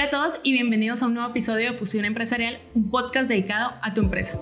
Hola a todos y bienvenidos a un nuevo episodio de Fusión Empresarial, un podcast dedicado a tu empresa.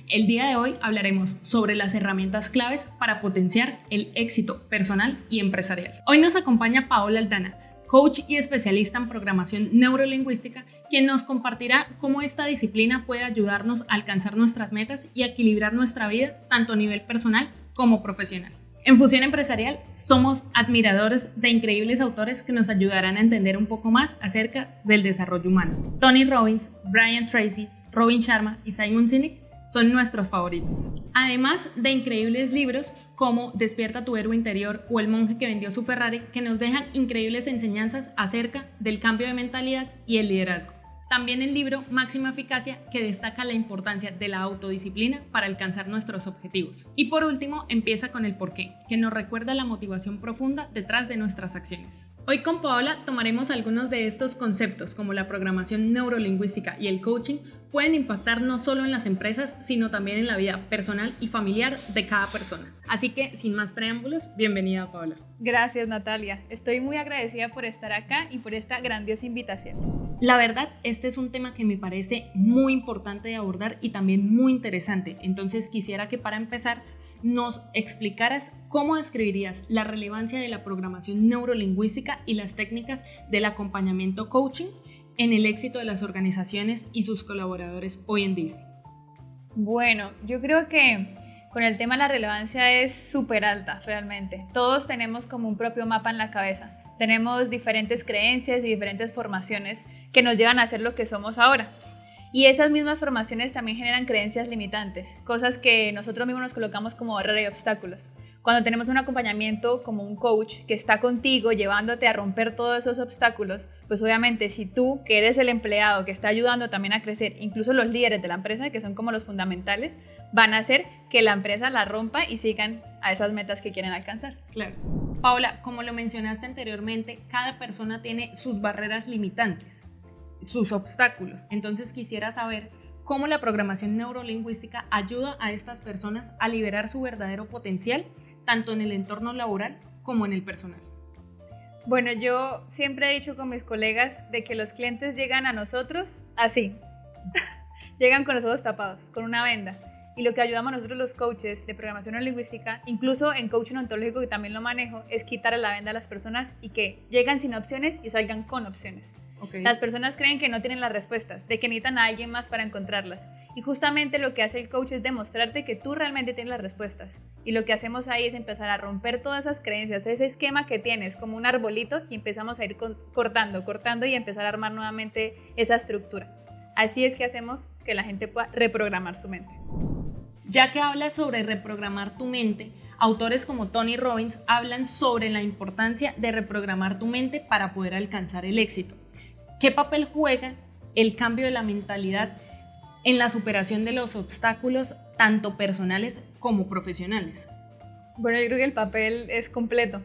El día de hoy hablaremos sobre las herramientas claves para potenciar el éxito personal y empresarial. Hoy nos acompaña Paola Aldana, coach y especialista en programación neurolingüística, quien nos compartirá cómo esta disciplina puede ayudarnos a alcanzar nuestras metas y a equilibrar nuestra vida tanto a nivel personal como profesional. En Fusión Empresarial somos admiradores de increíbles autores que nos ayudarán a entender un poco más acerca del desarrollo humano. Tony Robbins, Brian Tracy, Robin Sharma y Simon Sinek son nuestros favoritos. Además de increíbles libros como Despierta tu héroe interior o El monje que vendió su Ferrari, que nos dejan increíbles enseñanzas acerca del cambio de mentalidad y el liderazgo. También el libro Máxima Eficacia, que destaca la importancia de la autodisciplina para alcanzar nuestros objetivos. Y por último, Empieza con el porqué, que nos recuerda la motivación profunda detrás de nuestras acciones. Hoy con Paola tomaremos algunos de estos conceptos, como la programación neurolingüística y el coaching, pueden impactar no solo en las empresas, sino también en la vida personal y familiar de cada persona. Así que, sin más preámbulos, bienvenida, Paola. Gracias, Natalia. Estoy muy agradecida por estar acá y por esta grandiosa invitación. La verdad, este es un tema que me parece muy importante de abordar y también muy interesante. Entonces, quisiera que para empezar nos explicaras cómo describirías la relevancia de la programación neurolingüística y las técnicas del acompañamiento coaching en el éxito de las organizaciones y sus colaboradores hoy en día. Bueno, yo creo que con el tema la relevancia es súper alta realmente. Todos tenemos como un propio mapa en la cabeza. Tenemos diferentes creencias y diferentes formaciones que nos llevan a ser lo que somos ahora. Y esas mismas formaciones también generan creencias limitantes, cosas que nosotros mismos nos colocamos como barrera y obstáculos. Cuando tenemos un acompañamiento como un coach que está contigo llevándote a romper todos esos obstáculos, pues obviamente si tú, que eres el empleado que está ayudando también a crecer, incluso los líderes de la empresa, que son como los fundamentales, van a hacer que la empresa la rompa y sigan a esas metas que quieren alcanzar. Claro. Paola, como lo mencionaste anteriormente, cada persona tiene sus barreras limitantes, sus obstáculos. Entonces quisiera saber cómo la programación neurolingüística ayuda a estas personas a liberar su verdadero potencial, tanto en el entorno laboral como en el personal. Bueno, yo siempre he dicho con mis colegas de que los clientes llegan a nosotros así, llegan con los ojos tapados, con una venda. Y lo que ayudamos a nosotros los coaches de programación neurolingüística, incluso en coaching ontológico que también lo manejo, es quitar la venda a las personas y que llegan sin opciones y salgan con opciones. Okay. Las personas creen que no tienen las respuestas, de que necesitan a alguien más para encontrarlas. Y justamente lo que hace el coach es demostrarte que tú realmente tienes las respuestas. Y lo que hacemos ahí es empezar a romper todas esas creencias, ese esquema que tienes como un arbolito, y empezamos a ir cortando y empezar a armar nuevamente esa estructura. Así es que hacemos que la gente pueda reprogramar su mente. Ya que hablas sobre reprogramar tu mente, autores como Tony Robbins hablan sobre la importancia de reprogramar tu mente para poder alcanzar el éxito. ¿Qué papel juega el cambio de la mentalidad en la superación de los obstáculos, tanto personales como profesionales? Bueno, yo creo que el papel es completo.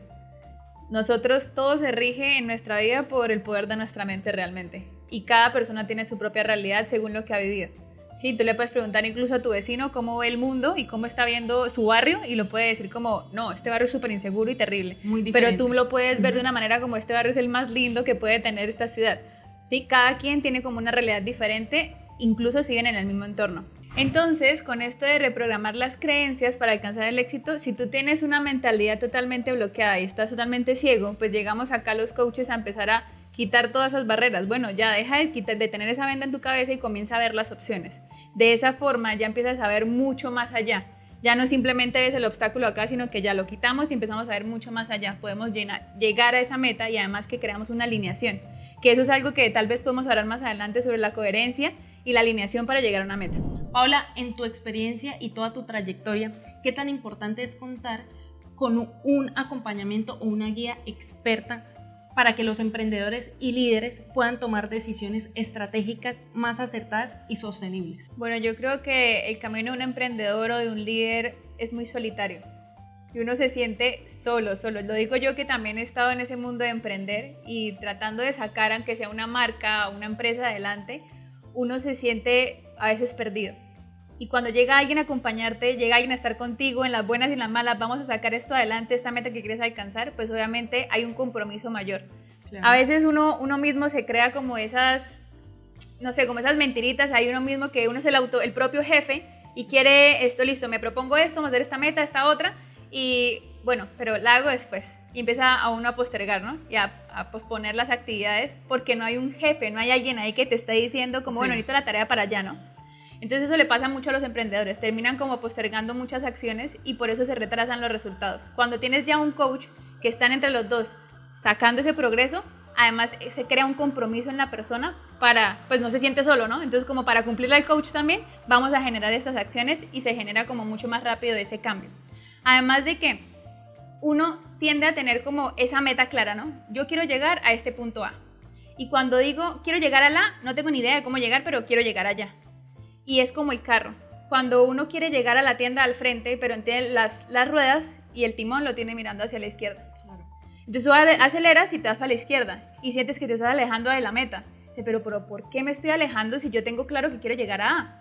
Nosotros, todo se rige en nuestra vida por el poder de nuestra mente realmente. Y cada persona tiene su propia realidad según lo que ha vivido. Sí, tú le puedes preguntar incluso a tu vecino cómo ve el mundo y cómo está viendo su barrio y lo puede decir como, no, este barrio es súper inseguro y terrible. Muy diferente. Pero tú lo puedes ver de una manera como este barrio es el más lindo que puede tener esta ciudad. Sí, cada quien tiene como una realidad diferente, incluso si viven en el mismo entorno. Entonces, con esto de reprogramar las creencias para alcanzar el éxito, si tú tienes una mentalidad totalmente bloqueada y estás totalmente ciego, pues llegamos acá los coaches a empezar a quitar todas esas barreras. Bueno, ya deja de tener esa venda en tu cabeza y comienza a ver las opciones. De esa forma ya empiezas a ver mucho más allá. Ya no simplemente ves el obstáculo acá, sino que ya lo quitamos y empezamos a ver mucho más allá. Podemos llegar a esa meta y además que creamos una alineación, que eso es algo que tal vez podemos hablar más adelante sobre la coherencia y la alineación para llegar a una meta. Paola, en tu experiencia y toda tu trayectoria, ¿qué tan importante es contar con un acompañamiento o una guía experta para que los emprendedores y líderes puedan tomar decisiones estratégicas más acertadas y sostenibles? Bueno, yo creo que el camino de un emprendedor o de un líder es muy solitario. Y uno se siente solo. Lo digo yo que también he estado en ese mundo de emprender y tratando de sacar, aunque sea una marca o una empresa adelante, uno se siente a veces perdido. Y cuando llega alguien a acompañarte, llega alguien a estar contigo en las buenas y en las malas, vamos a sacar esto adelante, esta meta que quieres alcanzar, pues obviamente hay un compromiso mayor. Claro. A veces uno mismo se crea como esas, no sé, como esas mentiritas, hay uno mismo que uno es el propio jefe y quiere esto, listo, me propongo esto, vamos a hacer esta meta, esta otra, y bueno, pero la hago después. Y empieza a uno a postergar, ¿no? Y a posponer las actividades porque no hay un jefe, no hay alguien ahí que te esté diciendo como, bueno, necesito la tarea para allá, ¿no? Entonces eso le pasa mucho a los emprendedores, terminan como postergando muchas acciones y por eso se retrasan los resultados. Cuando tienes ya un coach que están entre los dos sacando ese progreso, además se crea un compromiso en la persona para, pues no se siente solo, ¿no? Entonces como para cumplirle al coach también, vamos a generar estas acciones y se genera como mucho más rápido ese cambio. Además de que uno tiende a tener como esa meta clara, ¿no? Yo quiero llegar a este punto A. Y cuando digo quiero llegar a la, no tengo ni idea de cómo llegar, pero quiero llegar allá. Y es como el carro. Cuando uno quiere llegar a la tienda al frente, pero tiene las ruedas y el timón lo tiene mirando hacia la izquierda. Claro. Entonces tú aceleras y te vas para la izquierda y sientes que te estás alejando de la meta. Dice, pero ¿por qué me estoy alejando si yo tengo claro que quiero llegar a A?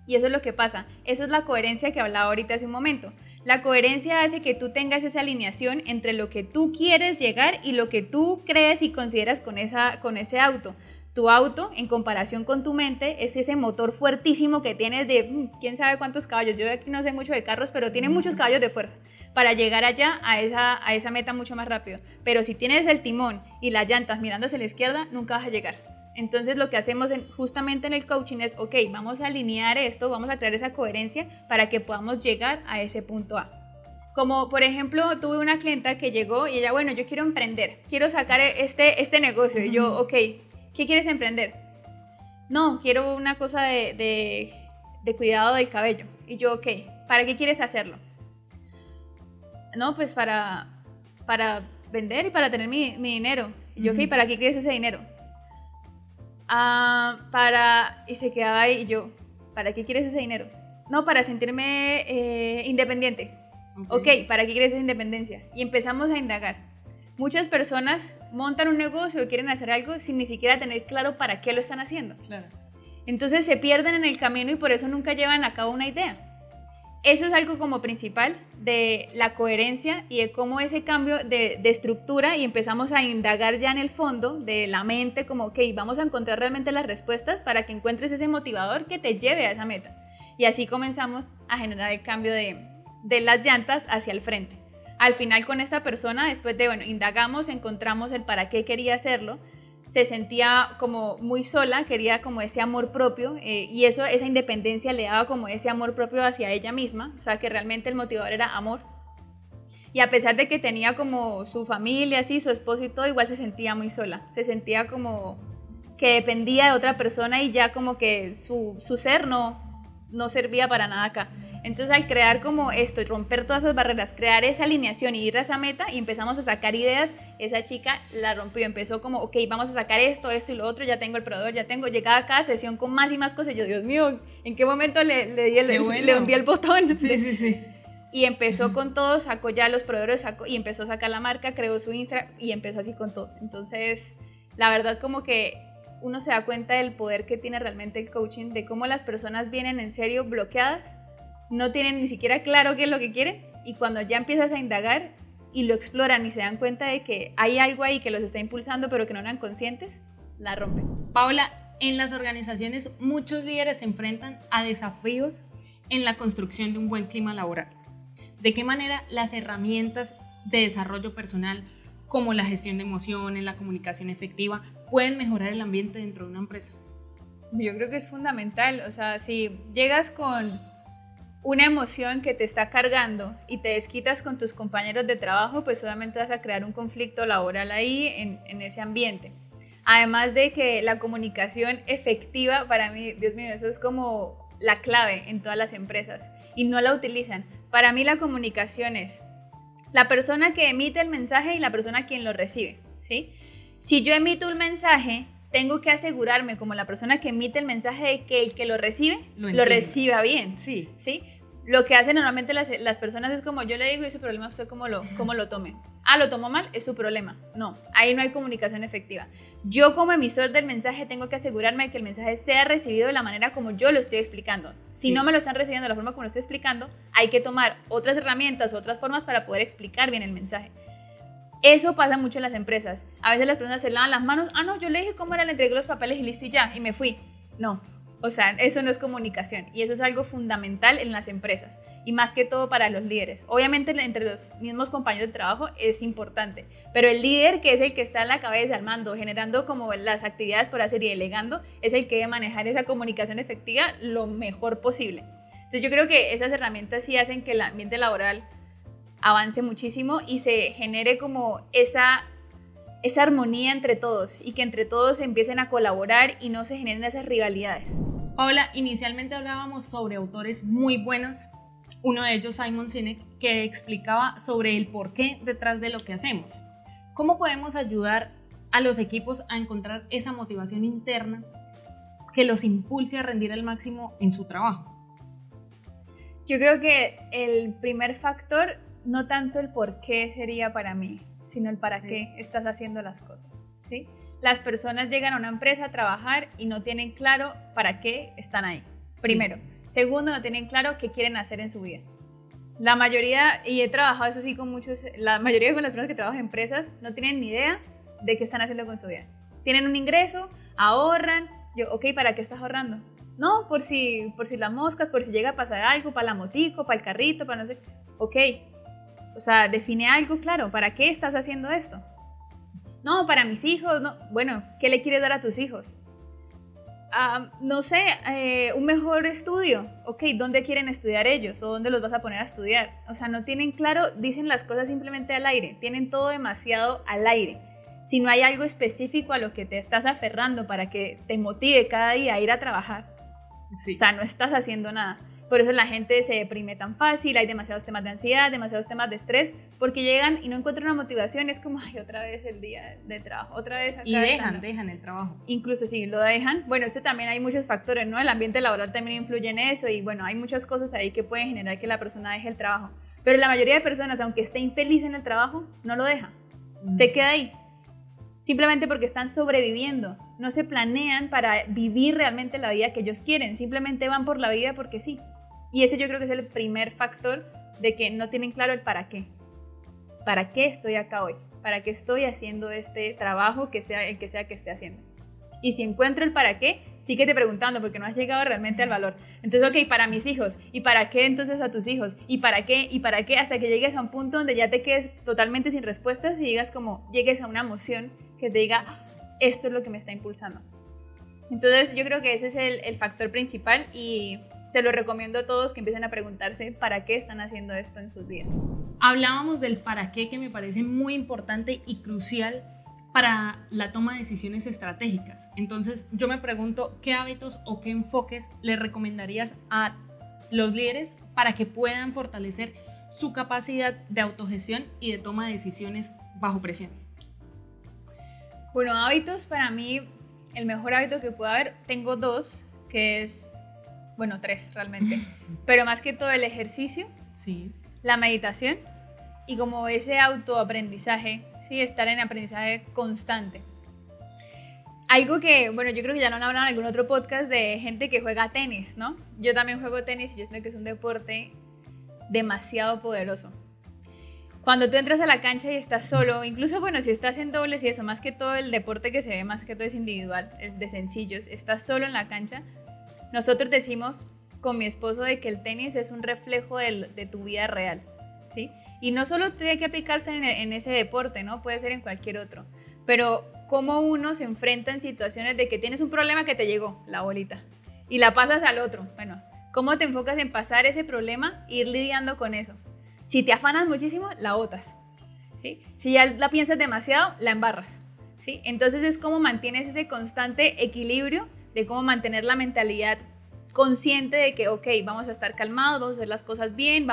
Y eso es lo que pasa. Eso es la coherencia que hablaba ahorita hace un momento. La coherencia hace que tú tengas esa alineación entre lo que tú quieres llegar y lo que tú crees y consideras con ese auto. Tu auto, en comparación con tu mente, es ese motor fuertísimo que tienes de quién sabe cuántos caballos. Yo aquí no sé mucho de carros, pero tiene muchos caballos de fuerza para llegar allá a esa meta mucho más rápido. Pero si tienes el timón y las llantas mirando hacia la izquierda, nunca vas a llegar. Entonces lo que hacemos justamente en el coaching es, ok, vamos a alinear esto, vamos a crear esa coherencia para que podamos llegar a ese punto A. Como por ejemplo, tuve una clienta que llegó y ella, bueno, yo quiero emprender, quiero sacar este negocio. Y yo, ok, ¿qué quieres emprender? No, quiero una cosa de cuidado del cabello. Y yo, ok, ¿para qué quieres hacerlo? No, pues para vender y para tener mi dinero. Y yo, ok, ¿para qué quieres ese dinero? Y se quedaba ahí y yo, ¿para qué quieres ese dinero? No, para sentirme independiente. Ok, ¿para qué quieres esa independencia? Y empezamos a indagar. Muchas personas montan un negocio o quieren hacer algo sin ni siquiera tener claro para qué lo están haciendo. Claro. Entonces se pierden en el camino y por eso nunca llevan a cabo una idea. Eso es algo como principal de la coherencia y de cómo ese cambio de estructura y empezamos a indagar ya en el fondo de la mente como, ok, vamos a encontrar realmente las respuestas para que encuentres ese motivador que te lleve a esa meta. Y así comenzamos a generar el cambio de las llantas hacia el frente. Al final con esta persona, después de, indagamos, encontramos el para qué quería hacerlo, se sentía como muy sola, quería como ese amor propio y esa independencia le daba como ese amor propio hacia ella misma, o sea que realmente el motivador era amor. Y a pesar de que tenía como su familia, así, su esposo y todo, igual se sentía muy sola, se sentía como que dependía de otra persona y ya como que su ser no servía para nada acá. Entonces al crear como esto, romper todas esas barreras, crear esa alineación y ir a esa meta y empezamos a sacar ideas, esa chica la rompió, empezó como, ok, vamos a sacar esto y lo otro, ya tengo el proveedor, llegaba a cada sesión con más y más cosas, yo, Dios mío, ¿en qué momento le hundí el botón? Sí. Y empezó con todo, sacó ya los proveedores, y empezó a sacar la marca, creó su Instagram y empezó así con todo. Entonces, la verdad como que uno se da cuenta del poder que tiene realmente el coaching, de cómo las personas vienen en serio bloqueadas, no tienen ni siquiera claro qué es lo que quieren y cuando ya empiezas a indagar y lo exploran y se dan cuenta de que hay algo ahí que los está impulsando pero que no eran conscientes, la rompen. Paola, en las organizaciones muchos líderes se enfrentan a desafíos en la construcción de un buen clima laboral. ¿De qué manera las herramientas de desarrollo personal como la gestión de emociones, la comunicación efectiva pueden mejorar el ambiente dentro de una empresa? Yo creo que es fundamental, o sea, si llegas con una emoción que te está cargando y te desquitas con tus compañeros de trabajo, pues obviamente vas a crear un conflicto laboral ahí en ese ambiente. Además de que la comunicación efectiva, para mí, Dios mío, eso es como la clave en todas las empresas y no la utilizan. Para mí la comunicación es la persona que emite el mensaje y la persona quien lo recibe, ¿sí? Si yo emito un mensaje, tengo que asegurarme como la persona que emite el mensaje de que el que lo recibe, lo reciba bien. Sí. Lo que hacen normalmente las personas es como yo le digo y su problema usted cómo lo tome. Ah, lo tomó mal, es su problema. No, ahí no hay comunicación efectiva. Yo como emisor del mensaje tengo que asegurarme de que el mensaje sea recibido de la manera como yo lo estoy explicando. Si no me lo están recibiendo de la forma como lo estoy explicando, hay que tomar otras herramientas, otras formas para poder explicar bien el mensaje. Eso pasa mucho en las empresas. A veces las personas se lavan las manos. Ah, no, yo le dije cómo era, le entregué los papeles y listo y ya, y me fui. No. O sea, eso no es comunicación y eso es algo fundamental en las empresas y más que todo para los líderes. Obviamente entre los mismos compañeros de trabajo es importante, pero el líder, que es el que está en la cabeza, al mando, generando como las actividades por hacer y delegando, es el que debe manejar esa comunicación efectiva lo mejor posible. Entonces yo creo que esas herramientas sí hacen que el ambiente laboral avance muchísimo y se genere como esa armonía entre todos y que entre todos empiecen a colaborar y no se generen esas rivalidades. Paola, inicialmente hablábamos sobre autores muy buenos, uno de ellos Simon Sinek, que explicaba sobre el porqué detrás de lo que hacemos. ¿Cómo podemos ayudar a los equipos a encontrar esa motivación interna que los impulse a rendir al máximo en su trabajo? Yo creo que el primer factor, no tanto el por qué sería para mí, sino el para qué estás haciendo las cosas, ¿sí? Las personas llegan a una empresa a trabajar y no tienen claro para qué están ahí, primero. Segundo, no tienen claro qué quieren hacer en su vida. La mayoría, y he trabajado eso sí con muchos, la mayoría con las personas que trabajan en empresas no tienen ni idea de qué están haciendo con su vida. Tienen un ingreso, ahorran, ok, ¿para qué estás ahorrando? No, por si las moscas, por si llega a pasar algo, para la motico, para el carrito, para no sé, ok. O sea, define algo claro, ¿para qué estás haciendo esto? No, para mis hijos, no. Bueno, ¿qué le quieres dar a tus hijos? No sé, un mejor estudio. Ok, ¿dónde quieren estudiar ellos? ¿O dónde los vas a poner a estudiar? O sea, no tienen claro, dicen las cosas simplemente al aire, tienen todo demasiado al aire. Si no hay algo específico a lo que te estás aferrando para que te motive cada día a ir a trabajar, o sea, no estás haciendo nada. Por eso la gente se deprime tan fácil, hay demasiados temas de ansiedad, demasiados temas de estrés, porque llegan y no encuentran una motivación, es como, ay, otra vez el día de trabajo, otra vez acá. Y dejan el trabajo. Incluso si lo dejan, bueno, esto también hay muchos factores, ¿no? El ambiente laboral también influye en eso y bueno, hay muchas cosas ahí que pueden generar que la persona deje el trabajo. Pero la mayoría de personas, aunque esté infeliz en el trabajo, no lo deja, se queda ahí. Simplemente porque están sobreviviendo, no se planean para vivir realmente la vida que ellos quieren, simplemente van por la vida porque sí. Y ese yo creo que es el primer factor de que no tienen claro el para qué. ¿Para qué estoy acá hoy? ¿Para qué estoy haciendo este trabajo, que sea el que sea que esté haciendo? Y si encuentro el para qué, síguete preguntando porque no has llegado realmente al valor. Entonces, ok, para mis hijos, ¿y para qué entonces a tus hijos? ¿Y para qué? ¿Y para qué? Hasta que llegues a un punto donde ya te quedes totalmente sin respuestas y llegues a una emoción que te diga, esto es lo que me está impulsando. Entonces, yo creo que ese es el factor principal y se lo recomiendo a todos que empiecen a preguntarse para qué están haciendo esto en sus vidas. Hablábamos del para qué, que me parece muy importante y crucial para la toma de decisiones estratégicas. Entonces yo me pregunto, ¿qué hábitos o qué enfoques le recomendarías a los líderes para que puedan fortalecer su capacidad de autogestión y de toma de decisiones bajo presión? Bueno, hábitos, para mí el mejor hábito que puede haber, tengo dos, que es, bueno, tres realmente, pero más que todo el ejercicio, sí, la meditación y como ese autoaprendizaje, ¿sí? Estar en aprendizaje constante. Algo que, bueno, yo creo que ya no han hablado en algún otro podcast de gente que juega tenis, ¿no? Yo también juego tenis y yo siento que es un deporte demasiado poderoso. Cuando tú entras a la cancha y estás solo, incluso, bueno, si estás en dobles y eso, más que todo el deporte que se ve, más que todo es individual, es de sencillos, estás solo en la cancha. Nosotros decimos con mi esposo de que el tenis es un reflejo de tu vida real, ¿sí? Y no solo tiene que aplicarse en ese deporte, ¿no? Puede ser en cualquier otro. Pero cómo uno se enfrenta en situaciones de que tienes un problema que te llegó, la bolita, y la pasas al otro. Bueno, ¿cómo te enfocas en pasar ese problema e ir lidiando con eso? Si te afanas muchísimo, la botas, ¿sí? Si ya la piensas demasiado, la embarras, ¿sí? Entonces es cómo mantienes ese constante equilibrio de cómo mantener la mentalidad consciente de que, ok, vamos a estar calmados, vamos a hacer las cosas bien,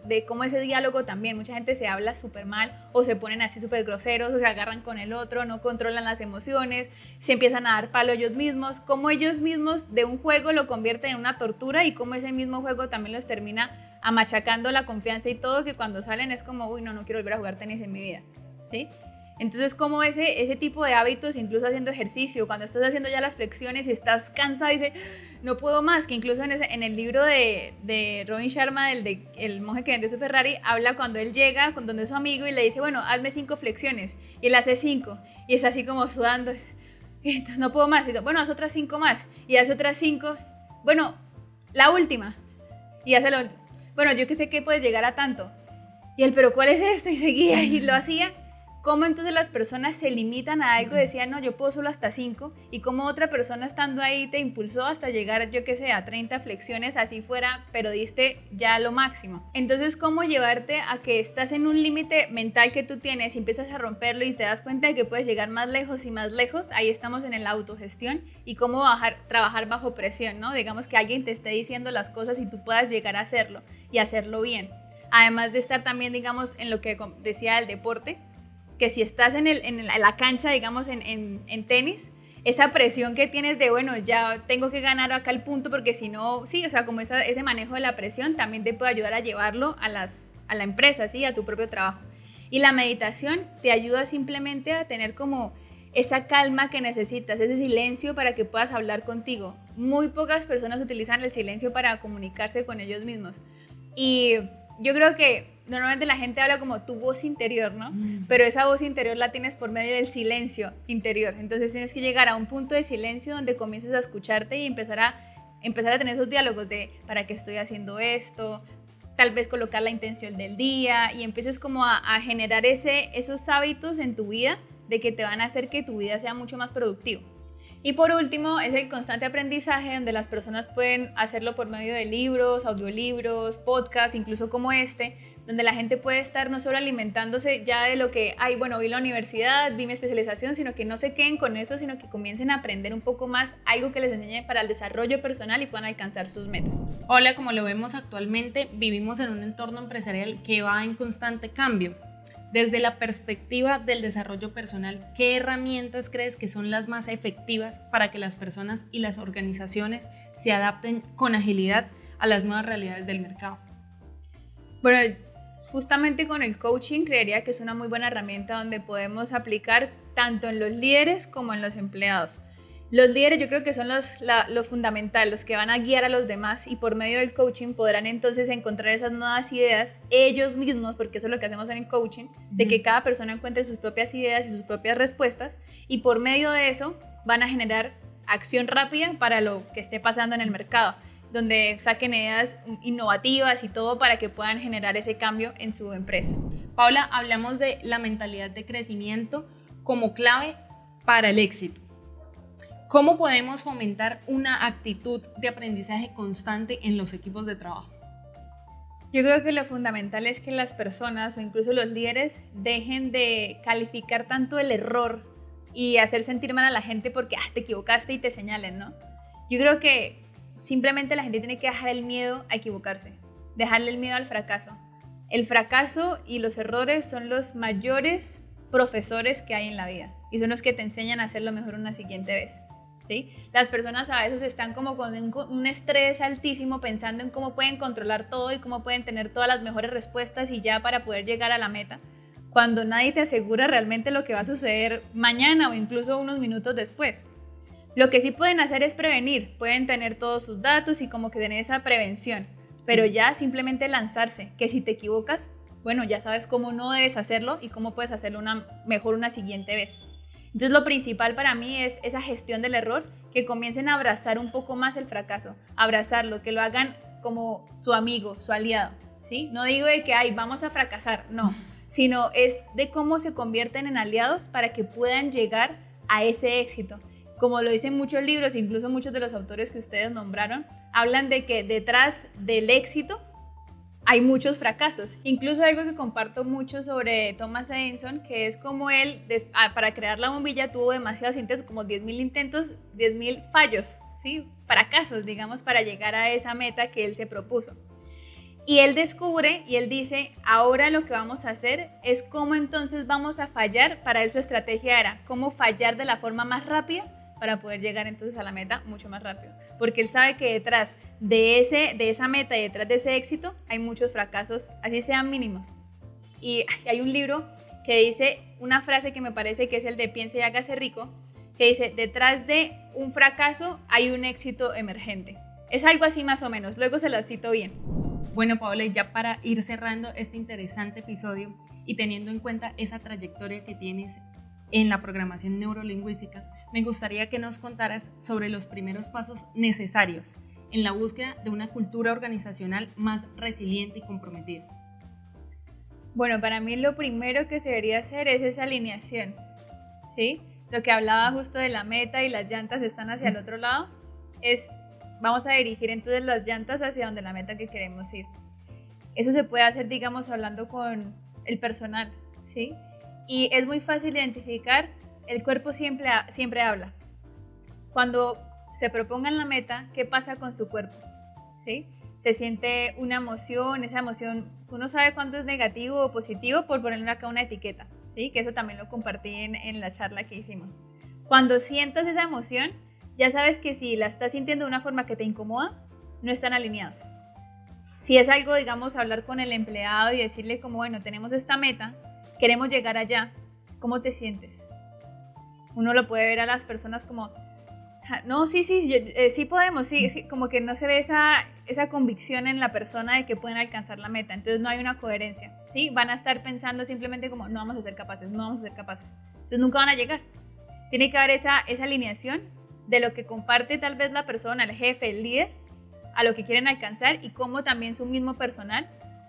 de cómo ese diálogo también, mucha gente se habla súper mal o se ponen así súper groseros o se agarran con el otro, no controlan las emociones, se empiezan a dar palo ellos mismos, cómo ellos mismos de un juego lo convierten en una tortura y cómo ese mismo juego también los termina amachacando la confianza y todo, que cuando salen es como, uy, no quiero volver a jugar tenis en mi vida, ¿sí? Entonces, como ese tipo de hábitos, incluso haciendo ejercicio, cuando estás haciendo ya las flexiones y estás cansado y dices, no puedo más, que incluso en el libro de Robin Sharma, el monje que vendió su Ferrari, habla cuando él llega con donde es su amigo y le dice, bueno, hazme 5 flexiones, y él hace 5, y es así como sudando, no puedo más, y bueno, haz otras 5 más, y hace otras 5, bueno, la última, y hace la última, bueno, yo que sé que puedes llegar a tanto, y él, pero ¿cuál es esto? Y seguía, y lo hacía. Cómo entonces las personas se limitan a algo y decían, no, yo puedo solo hasta 5, y cómo otra persona estando ahí te impulsó hasta llegar, yo qué sé, a 30 flexiones, así fuera, pero diste ya lo máximo. Entonces, cómo llevarte a que estás en un límite mental que tú tienes y empiezas a romperlo y te das cuenta de que puedes llegar más lejos y más lejos, ahí estamos en la autogestión y cómo trabajar bajo presión, ¿no? Digamos que alguien te esté diciendo las cosas y tú puedas llegar a hacerlo y hacerlo bien. Además de estar también, digamos, en lo que decía el deporte, que si estás en la cancha, digamos, en tenis, esa presión que tienes de, bueno, ya tengo que ganar acá el punto porque si no, sí, o sea, como ese manejo de la presión también te puede ayudar a llevarlo a la empresa, ¿sí? A tu propio trabajo. Y la meditación te ayuda simplemente a tener como esa calma que necesitas, ese silencio para que puedas hablar contigo. Muy pocas personas utilizan el silencio para comunicarse con ellos mismos. Y yo creo que normalmente la gente habla como tu voz interior, ¿no? Pero esa voz interior la tienes por medio del silencio interior. Entonces tienes que llegar a un punto de silencio donde comiences a escucharte y empezar a tener esos diálogos de ¿para qué estoy haciendo esto? Tal vez colocar la intención del día y empieces como a generar esos hábitos en tu vida de que te van a hacer que tu vida sea mucho más productiva. Y por último, es el constante aprendizaje donde las personas pueden hacerlo por medio de libros, audiolibros, podcasts, incluso como donde la gente puede estar no solo alimentándose ya de lo que, bueno, vi la universidad, vi mi especialización, sino que no se queden con eso, sino que comiencen a aprender un poco más, algo que les enseñe para el desarrollo personal y puedan alcanzar sus metas. Hola, como lo vemos actualmente, vivimos en un entorno empresarial que va en constante cambio. Desde la perspectiva del desarrollo personal, ¿qué herramientas crees que son las más efectivas para que las personas y las organizaciones se adapten con agilidad a las nuevas realidades del mercado? Bueno, justamente con el coaching creería que es una muy buena herramienta donde podemos aplicar tanto en los líderes como en los empleados. Los líderes yo creo que son los fundamentales, los que van a guiar a los demás y por medio del coaching podrán entonces encontrar esas nuevas ideas ellos mismos, porque eso es lo que hacemos en el coaching, de que cada persona encuentre sus propias ideas y sus propias respuestas y por medio de eso van a generar acción rápida para lo que esté pasando en el mercado, donde saquen ideas innovativas y todo para que puedan generar ese cambio en su empresa. Paula, hablamos de la mentalidad de crecimiento como clave para el éxito. ¿Cómo podemos fomentar una actitud de aprendizaje constante en los equipos de trabajo? Yo creo que lo fundamental es que las personas o incluso los líderes dejen de calificar tanto el error y hacer sentir mal a la gente porque te equivocaste y te señalen, ¿no? Yo creo que simplemente la gente tiene que dejar el miedo a equivocarse, dejarle el miedo al fracaso. El fracaso y los errores son los mayores profesores que hay en la vida y son los que te enseñan a hacerlo mejor una siguiente vez. ¿Sí? Las personas a veces están como con un estrés altísimo pensando en cómo pueden controlar todo y cómo pueden tener todas las mejores respuestas y ya para poder llegar a la meta, cuando nadie te asegura realmente lo que va a suceder mañana o incluso unos minutos después. Lo que sí pueden hacer es prevenir, pueden tener todos sus datos y como que tener esa prevención, pero ya simplemente lanzarse, que si te equivocas, bueno, ya sabes cómo no debes hacerlo y cómo puedes hacerlo mejor una siguiente vez. Entonces lo principal para mí es esa gestión del error, que comiencen a abrazar un poco más el fracaso, abrazarlo, que lo hagan como su amigo, su aliado, ¿sí? No digo de que, vamos a fracasar, no, sino es de cómo se convierten en aliados para que puedan llegar a ese éxito. Como lo dicen muchos libros, incluso muchos de los autores que ustedes nombraron, hablan de que detrás del éxito hay muchos fracasos. Incluso algo que comparto mucho sobre Thomas Edison, que es como él, para crear la bombilla, tuvo demasiados intentos, como 10.000 intentos, 10.000 fallos, ¿sí? Fracasos, digamos, para llegar a esa meta que él se propuso. Y él descubre y él dice, ahora lo que vamos a hacer es cómo entonces vamos a fallar. Para él su estrategia era cómo fallar de la forma más rápida para poder llegar entonces a la meta mucho más rápido. Porque él sabe que detrás de esa meta y detrás de ese éxito hay muchos fracasos, así sean mínimos. Y hay un libro que dice una frase que me parece que es el de Piense y hágase rico, que dice, detrás de un fracaso hay un éxito emergente. Es algo así más o menos, luego se las cito bien. Bueno, Paola, y ya para ir cerrando este interesante episodio y teniendo en cuenta esa trayectoria que tienes en la programación neurolingüística, me gustaría que nos contaras sobre los primeros pasos necesarios en la búsqueda de una cultura organizacional más resiliente y comprometida. Bueno, para mí lo primero que se debería hacer es esa alineación, ¿sí? Lo que hablaba justo de la meta y las llantas están hacia el otro lado, vamos a dirigir entonces las llantas hacia donde la meta que queremos ir. Eso se puede hacer, digamos, hablando con el personal, ¿sí? Y es muy fácil identificar, el cuerpo siempre habla. Cuando se propongan la meta, ¿qué pasa con su cuerpo? ¿Sí? Se siente una emoción, esa emoción, uno sabe cuánto es negativo o positivo por ponerle acá una etiqueta, ¿sí? Que eso también lo compartí en la charla que hicimos. Cuando sientas esa emoción, ya sabes que si la estás sintiendo de una forma que te incomoda, no están alineados. Si es algo, digamos, hablar con el empleado y decirle como, bueno, tenemos esta meta, queremos llegar allá, ¿cómo te sientes? Uno lo puede ver a las personas como, no, sí, sí podemos, sí, como que no se ve esa convicción en la persona de que pueden alcanzar la meta, entonces no hay una coherencia, ¿sí? Van a estar pensando simplemente como, no vamos a ser capaces, entonces nunca van a llegar. Tiene que haber esa alineación de lo que comparte tal vez la persona, el jefe, el líder, a lo que quieren alcanzar y cómo también su mismo personal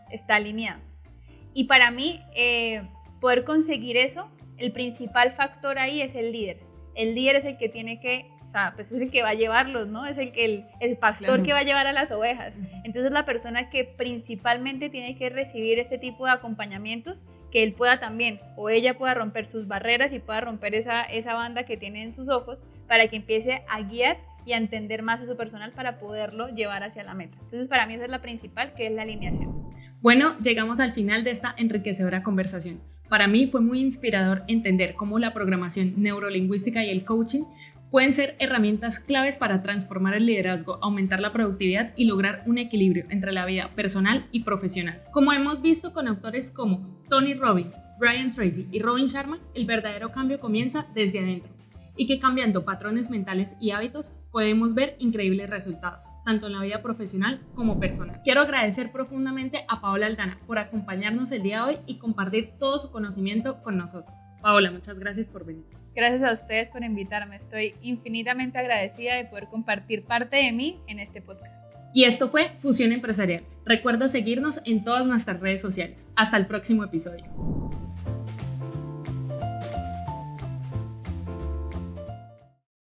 está alineado. Y para mí, poder conseguir eso, el principal factor ahí es el líder. El líder es el que tiene que, o sea, pues es el que va a llevarlos, ¿no? Es el pastor, claro, que va a llevar a las ovejas. Entonces la persona que principalmente tiene que recibir este tipo de acompañamientos, que él pueda también, o ella pueda romper sus barreras y pueda romper esa banda que tiene en sus ojos, para que empiece a guiar y a entender más a su personal para poderlo llevar hacia la meta. Entonces, para mí esa es la principal, que es la alineación. Bueno, llegamos al final de esta enriquecedora conversación. Para mí fue muy inspirador entender cómo la programación neurolingüística y el coaching pueden ser herramientas claves para transformar el liderazgo, aumentar la productividad y lograr un equilibrio entre la vida personal y profesional. Como hemos visto con autores como Tony Robbins, Brian Tracy y Robin Sharma, el verdadero cambio comienza desde adentro, y que cambiando patrones mentales y hábitos podemos ver increíbles resultados, tanto en la vida profesional como personal. Quiero agradecer profundamente a Paola Aldana por acompañarnos el día de hoy y compartir todo su conocimiento con nosotros. Paola, muchas gracias por venir. Gracias a ustedes por invitarme. Estoy infinitamente agradecida de poder compartir parte de mí en este podcast. Y esto fue Fusión Empresarial. Recuerda seguirnos en todas nuestras redes sociales. Hasta el próximo episodio.